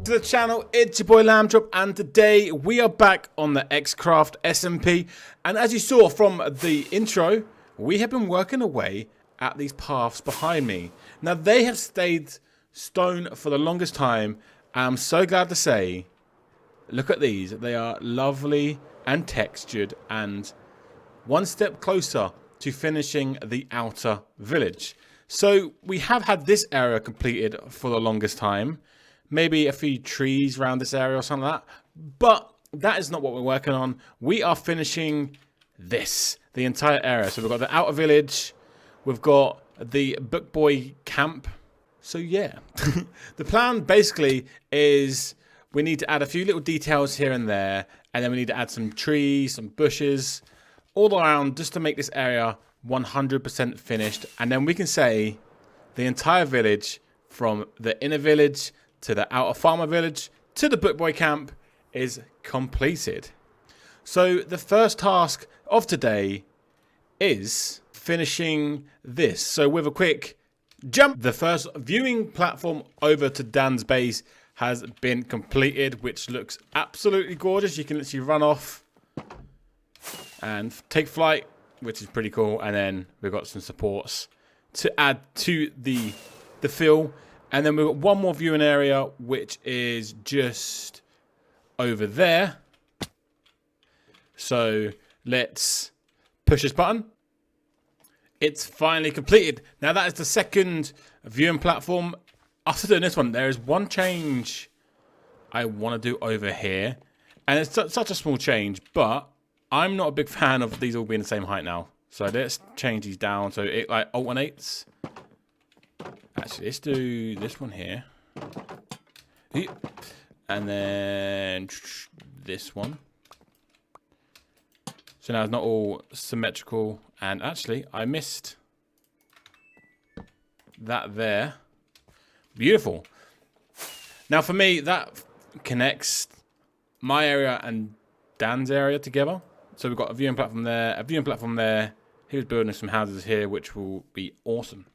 To the channel, it's your boy Lambchop, and today we are back on the XCraft SMP. And as you saw from the intro, we have been working away at these paths behind me. Now they have stayed stone for the longest time. I'm so glad to say, look at these. They are lovely and textured and one step closer to finishing the outer village. So we have had this area completed for the longest time. Maybe a few trees around this area or something like that. But that is not what we're working on. We are finishing this, the entire area. So we've got the outer village. We've got the Book Boy camp. So yeah, the plan basically is we need to add a few little details here and there. And then we need to add some trees, some bushes, all around just to make this area 100% finished. And then we can say the entire village, from the inner village to the outer farmer village to the Book Boy camp, is completed. So the first task of today is finishing this. So with a quick jump, the first viewing platform over to Dan's base has been completed, which looks absolutely gorgeous. You can literally run off and take flight, which is pretty cool. And then we've got some supports to add to the fill. And then we've got one more viewing area, which is just over there. So let's push this button. It's finally completed. Now that is the second viewing platform. After doing this one, there is one change I want to do over here. And it's such a small change, but I'm not a big fan of these all being the same height now. So let's change these down so it like alternates. Actually, let's do this one here. And then this one. So now it's not all symmetrical. And actually, I missed that there. Beautiful. Now for me, that connects my area and Dan's area together. So we've got a viewing platform there, a viewing platform there. He was building some houses here, which will be awesome.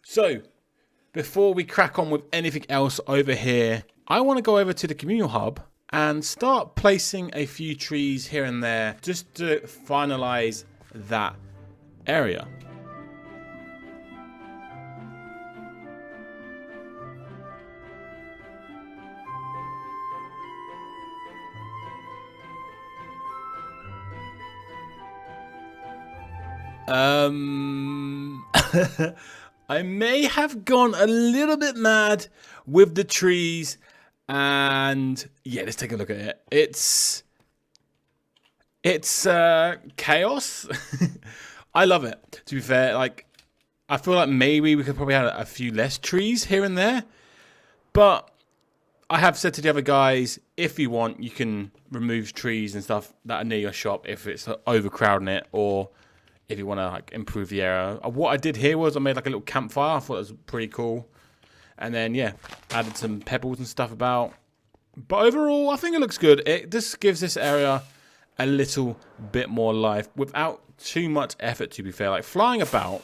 So, before we crack on with anything else over here, I want to go over to the communal hub and start placing a few trees here and there just to finalize that area. I may have gone a little bit mad with the trees, and yeah, let's take a look at it. It's chaos. I love it, to be fair. Like, I feel like maybe we could probably have a few less trees here and there, but I have said to the other guys, if you want, you can remove trees and stuff that are near your shop if it's overcrowding it, or if you want to like improve the area. What I did here was I made like a little campfire. I thought it was pretty cool. And then, yeah, added some pebbles and stuff about. But overall, I think it looks good. It just gives this area a little bit more life without too much effort, to be fair. Like flying about.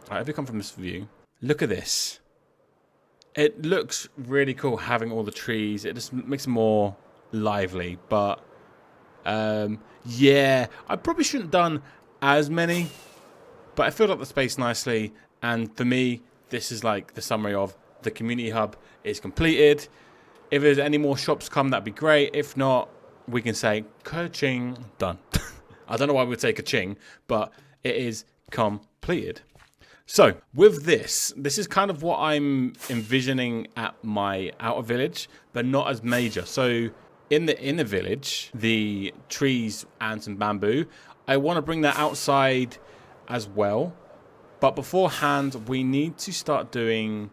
Right, if you come from this view, look at this. It looks really cool having all the trees. It just makes it more lively. But, yeah, I probably shouldn't have done as many, but I filled up the space nicely. And for me, this is like the summary of the community hub is completed. If there's any more shops come, that'd be great. If not, we can say ka-ching, done. I don't know why we'd say ka-ching, but it is completed. So with this is kind of what I'm envisioning at my outer village, but not as major. So in the inner village, the trees and some bamboo, I want to bring that outside as well. But beforehand, we need to start doing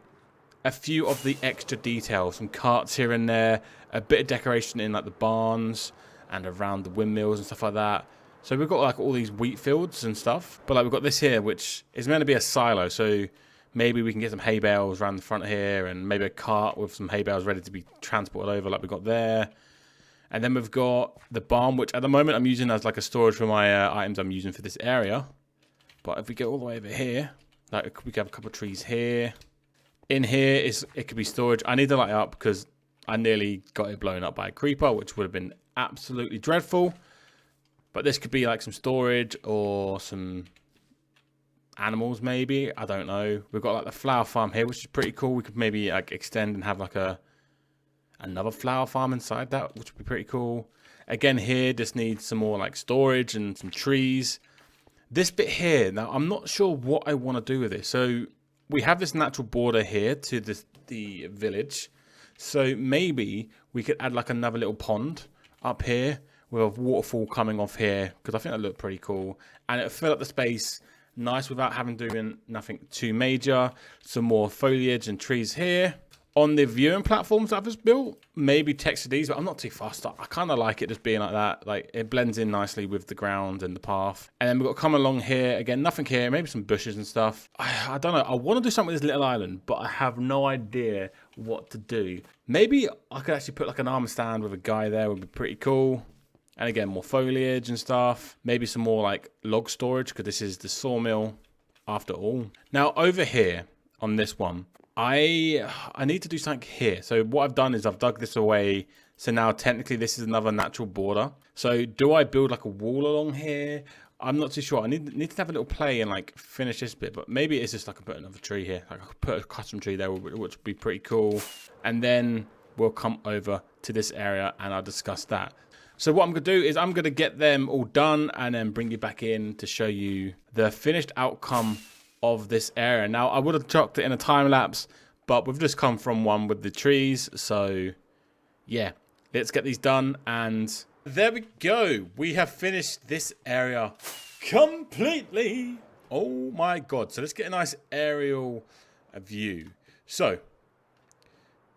a few of the extra details, some carts here and there, a bit of decoration in like the barns and around the windmills and stuff like that. So we've got like all these wheat fields and stuff, but like we've got this here, which is meant to be a silo. So maybe we can get some hay bales around the front here and maybe a cart with some hay bales ready to be transported over like we got there. And then we've got the barn, which at the moment I'm using as like a storage for my items I'm using for this area. But if we go all the way over here, like we can have a couple of trees here. In here, it could be storage. I need to light it up because I nearly got it blown up by a creeper, which would have been absolutely dreadful. But this could be like some storage or some animals maybe. I don't know. We've got like the flower farm here, which is pretty cool. We could maybe like extend and have like another flower farm inside that, which would be pretty cool. Again, here just needs some more like storage and some trees. This bit here, now I'm not sure what I want to do with it. So we have this natural border here to the village. So maybe we could add like another little pond up here with a waterfall coming off here, because I think that looked pretty cool. And it'll fill up the space nice without having to do nothing too major. Some more foliage and trees here. On the viewing platforms that I've just built, maybe texture these, but I'm not too fussed. I kind of like it just being like that. Like it blends in nicely with the ground and the path. And then we've got to come along here. Again, nothing here, maybe some bushes and stuff. I don't know. I want to do something with this little island, but I have no idea what to do. Maybe I could actually put like an armor stand with a guy there, would be pretty cool. And again, more foliage and stuff. Maybe some more like log storage, because this is the sawmill after all. Now over here on this one, I need to do something here. So what I've done is I've dug this away. So now technically this is another natural border. So do I build like a wall along here? I'm not too sure. I need to have a little play and like finish this bit. But maybe it's just like I put another tree here. Like I could put a custom tree there, which would be pretty cool. And then we'll come over to this area and I'll discuss that. So what I'm going to do is I'm going to get them all done and then bring you back in to show you the finished outcome of this area. Now, I would have chucked it in a time lapse, but we've just come from one with the trees. So, yeah, let's get these done. And there we go. We have finished this area completely. Oh, my God. So let's get a nice aerial view. So,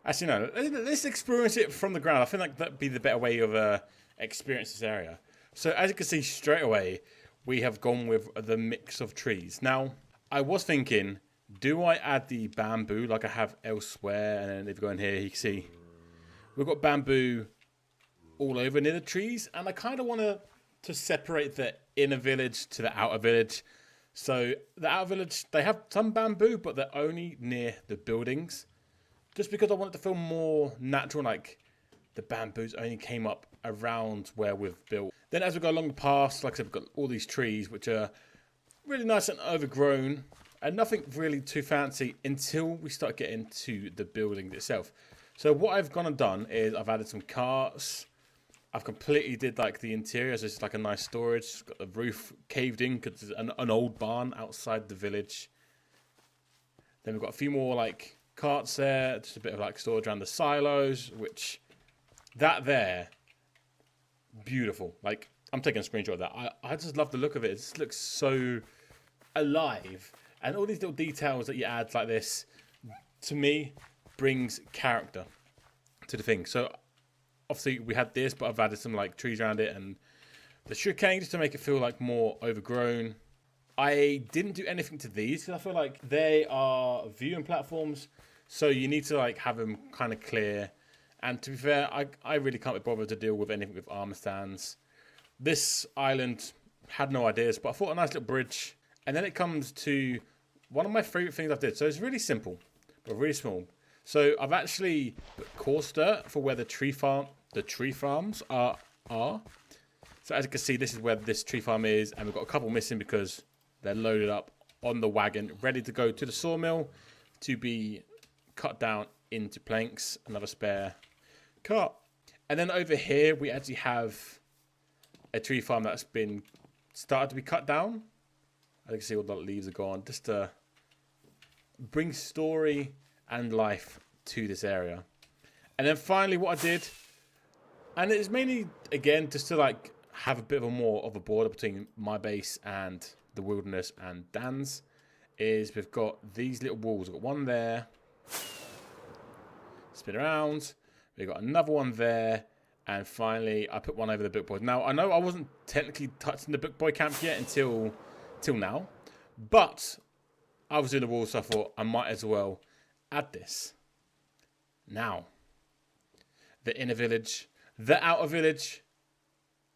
actually, no, let's experience it from the ground. I feel like that'd be the better way of experience this area. So as you can see straight away, we have gone with the mix of trees. Now, I was thinking, do I add the bamboo like I have elsewhere? And then if you go in here, you can see we've got bamboo all over near the trees. And I kind of want to separate the inner village to the outer village. So the outer village, they have some bamboo, but they're only near the buildings. Just because I want it to feel more natural, like the bamboos only came up around where we've built. Then as we go along the path, like I said, we've got all these trees, which are really nice and overgrown, and nothing really too fancy until we start getting to the building itself. So what I've gone and done is I've added some carts. I've completely did like the interior, so it's like a nice storage. It's got the roof caved in because it's an old barn outside the village. Then we've got a few more like carts there, just a bit of like storage around the silos, which that there, beautiful. Like I'm taking a screenshot of that. I just love the look of it. It just looks so alive, and all these little details that you add like this, to me, brings character to the thing. So obviously we had this, but I've added some like trees around it and the sugarcane just to make it feel like more overgrown. I didn't do anything to these because I feel like they are viewing platforms, so you need to like have them kind of clear. And to be fair, I really can't be bothered to deal with anything with armor stands. This island had no ideas, but I thought a nice little bridge. And then it comes to one of my favorite things I've did. So it's really simple, but really small. So I've actually put coarse dirt for where the tree farms are. So as you can see, this is where this tree farm is, and we've got a couple missing because they're loaded up on the wagon, ready to go to the sawmill to be cut down into planks. Another spare cart. And then over here, we actually have a tree farm that's been started to be cut down. As you can see, all the leaves are gone. Just to bring story and life to this area. And then finally what I did, and it's mainly, again, just to like have a bit of a more of a border between my base and the wilderness and Dan's, is we've got these little walls. We've got one there, spin around, we've got another one there, and finally I put one over the book boy. Now I know I wasn't technically touching the book boy camp yet till now, but I was doing the wall, so I thought I might as well add this. Now, the inner village, the outer village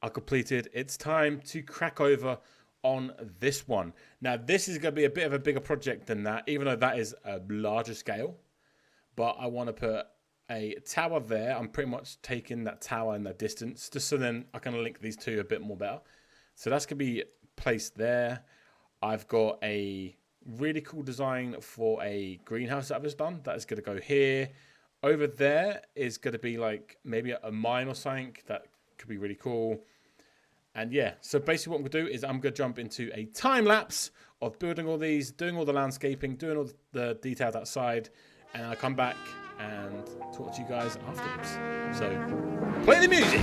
are completed. It's time to crack over on this one. Now, this is going to be a bit of a bigger project than that, even though that is a larger scale. But I want to put a tower there. I'm pretty much taking that tower in the distance, just so then I can link these two a bit more better. So that's going to be placed there. I've got a really cool design for a greenhouse that I've just done. That is going to go here. Over there is going to be like maybe a mine or something. That could be really cool. And yeah, so basically what I'm going to do is I'm going to jump into a time lapse of building all these, doing all the landscaping, doing all the details outside, and I'll come back and talk to you guys afterwards. So play the music.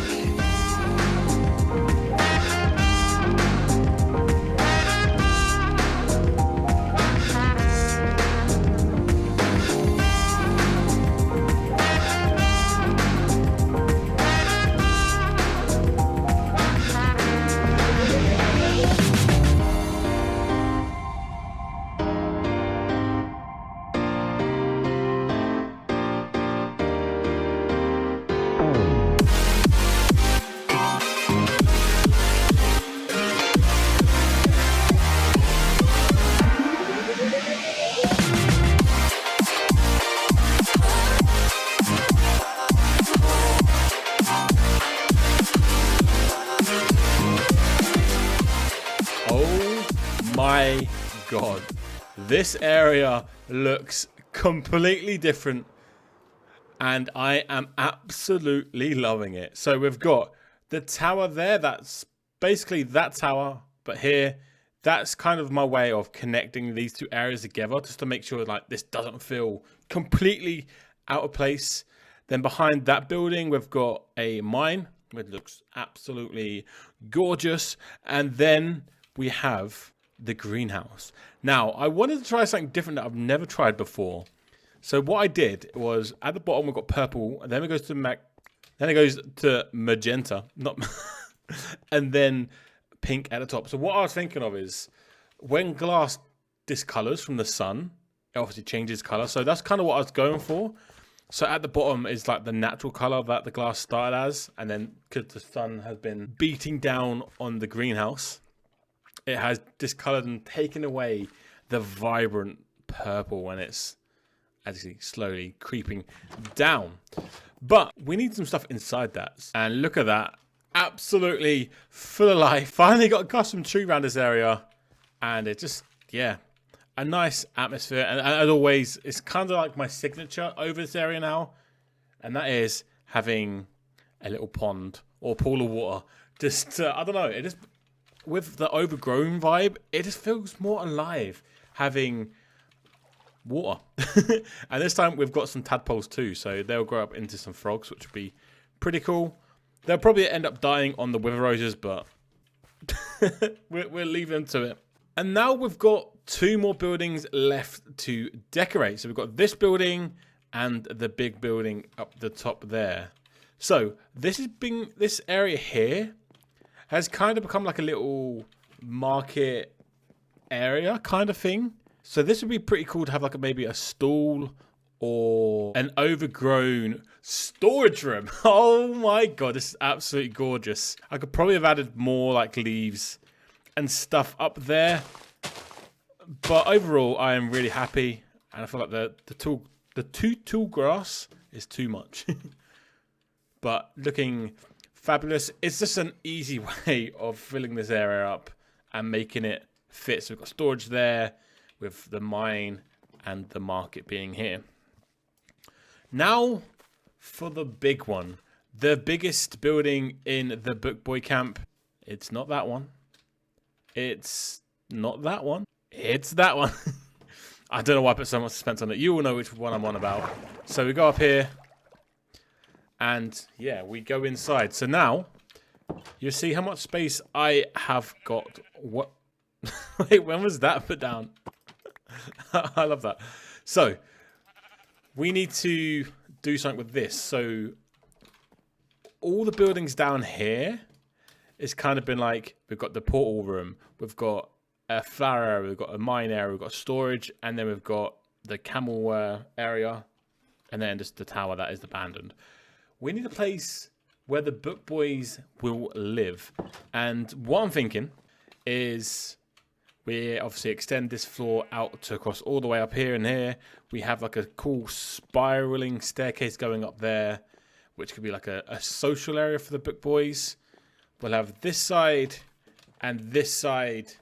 My God, this area looks completely different and I am absolutely loving it. So we've got the tower there, that's basically that tower, but here, that's kind of my way of connecting these two areas together just to make sure like this doesn't feel completely out of place. Then behind that building, we've got a mine, which looks absolutely gorgeous. And then we have the greenhouse. Now, I wanted to try something different that I've never tried before. So what I did was at the bottom we've got purple, and then it goes to magenta, not and then pink at the top. So what I was thinking of is when glass discolors from the sun, it obviously changes color. So that's kind of what I was going for. So at the bottom is like the natural color that the glass started as, and then because the sun has been beating down on the greenhouse, it has discolored and taken away the vibrant purple when it's actually slowly creeping down. But we need some stuff inside that. And look at that. Absolutely full of life. Finally got a custom tree around this area. And it just, yeah, a nice atmosphere. And as always, it's kind of like my signature over this area now. And that is having a little pond or pool of water. Just, I don't know, it just... with the overgrown vibe, it just feels more alive having water. And this time we've got some tadpoles too, so they'll grow up into some frogs, which would be pretty cool. They'll probably end up dying on the wither roses, but we'll leave them to it. And now we've got two more buildings left to decorate. So we've got this building and the big building up the top there. So this area here has kind of become like a little market area kind of thing. So this would be pretty cool to have like maybe a stall or an overgrown storage room. Oh my God, this is absolutely gorgeous. I could probably have added more like leaves and stuff up there. But overall, I am really happy. And I feel like the too tall grass is too much. But looking fabulous. It's just an easy way of filling this area up and making it fit. So we've got storage there with the mine and the market being here. Now for the big one. The biggest building in the Book Boy camp. It's not that one. It's not that one. It's that one. I don't know why I put so much suspense on it. You all know which one I'm on about. So we go up here. And yeah, we go inside. So now, you see how much space I have got. What? Wait, when was that put down? I love that. So, we need to do something with this. So, all the buildings down here, it's kind of been like, we've got the portal room, we've got a flower area, we've got a mine area, we've got storage, and then we've got the camel area, and then just the tower that is abandoned. We need a place where the book boys will live. And what I'm thinking is we obviously extend this floor out to across all the way up here and here. We have like a cool spiraling staircase going up there, which could be like a social area for the book boys. We'll have this side and this side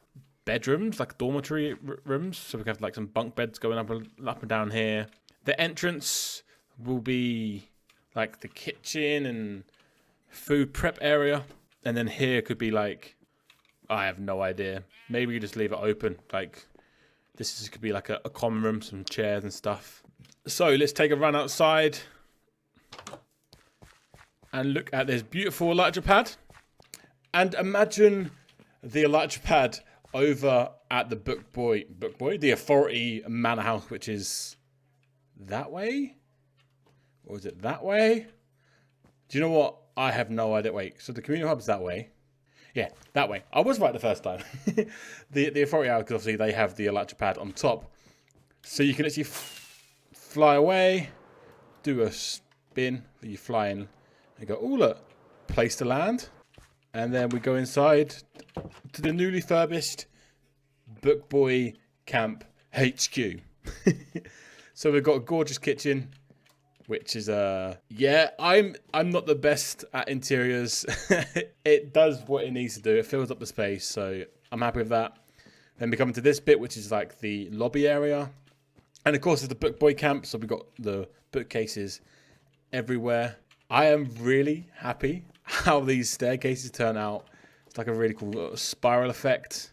bedrooms, like dormitory rooms. So we can have like some bunk beds going up and down here. The entrance will be like the kitchen and food prep area. And then here could be like, I have no idea. Maybe you just leave it open. Like this could be like a common room, some chairs and stuff. So let's take a run outside and look at this beautiful elytra pad. And imagine the elytra pad over at the the Authority Manor House, which is that way? Or is it that way? Do you know what? I have no idea. Wait, so the community hub's that way? Yeah, that way. I was right the first time. the Authority House, because obviously they have the elytra pad on top. So you can actually fly away, do a spin, you fly in, and go, oh look, place to land. And then we go inside to the newly furbished Book Boy Camp HQ. So we've got a gorgeous kitchen, which is yeah, I'm not the best at interiors. It does what it needs to do. It fills up the space, so I'm happy with that. Then we come to this bit, which is like the lobby area. And of course, it's the Book Boy Camp, so we've got the bookcases everywhere. I am really happy how these staircases turn out. It's like a really cool spiral effect.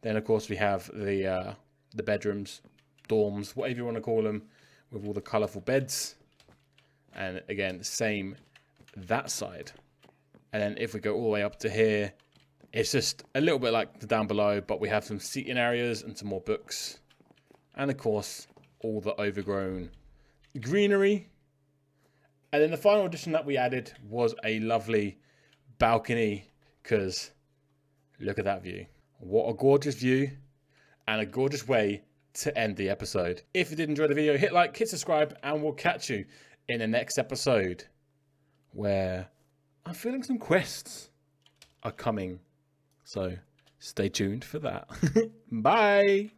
Then of course we have the bedrooms, dorms, whatever you want to call them, with all the colourful beds. And again, same that side. And then if we go all the way up to here, it's just a little bit like the down below, but we have some seating areas and some more books. And of course, all the overgrown greenery. And then the final addition that we added was a lovely balcony, because look at that view. What a gorgeous view and a gorgeous way to end the episode. If you did enjoy the video, hit like, hit subscribe, and we'll catch you in the next episode where I'm feeling some quests are coming. So stay tuned for that. Bye.